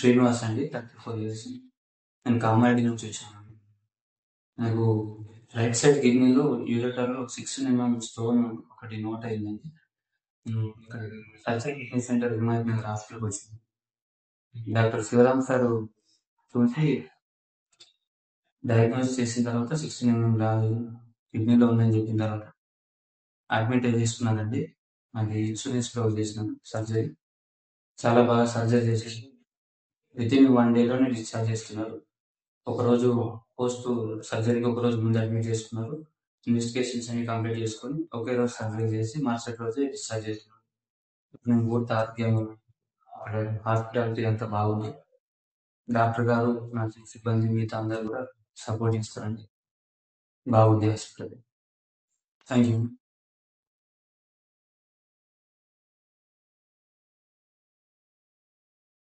శ్రీనివాస్ అండి. 34 ఇయర్స్. నేను కామారెడ్డి నుంచి వచ్చానండి. నాకు రైట్ సైడ్ కిడ్నీలో యూరేటర్‌లో 16 స్టోన్ ఒకటి నోట్ అయిందండి. ఇక్కడ surgery kidney centre Himayat Nagar హాస్పిటల్‌కొచ్చాను. డాక్టర్ శివరామ్ సారు చూసి డయాగ్నోస్ చేసిన తర్వాత 16 రాదు కిడ్నీలో ఉందని చెప్పిన తర్వాత అడ్మిట్ చేసుకున్నానండి. అది ఇన్సూరెన్స్‌లో చేసినాం సర్జరీ. చాలా బాగా సర్జరీ చేసేసి వితిన్ 1 డేలోనే డిశ్చార్జ్ చేస్తున్నారు. ఒకరోజు పోస్ట్ సర్జరీకి ఒకరోజు ముందు అడ్మిట్ చేసుకున్నారు. ఇన్వెస్టిగేషన్స్ అన్ని కంప్లీట్ చేసుకొని ఒకే రోజు సర్జరీ చేసి మరుసటి రోజే డిశ్చార్జ్ చేసినారు. ఇప్పుడు నేను పూర్తి ఆరోగ్యంగా ఉన్నాను. అక్కడ హాస్పిటాలిటీ అంతా బాగుంది. డాక్టర్ గారు, నర్సింగ్ సిబ్బంది మిగతా అందరూ కూడా సపోర్ట్ ఇస్తారండి. బాగుంది హాస్పిటల్. Thank you.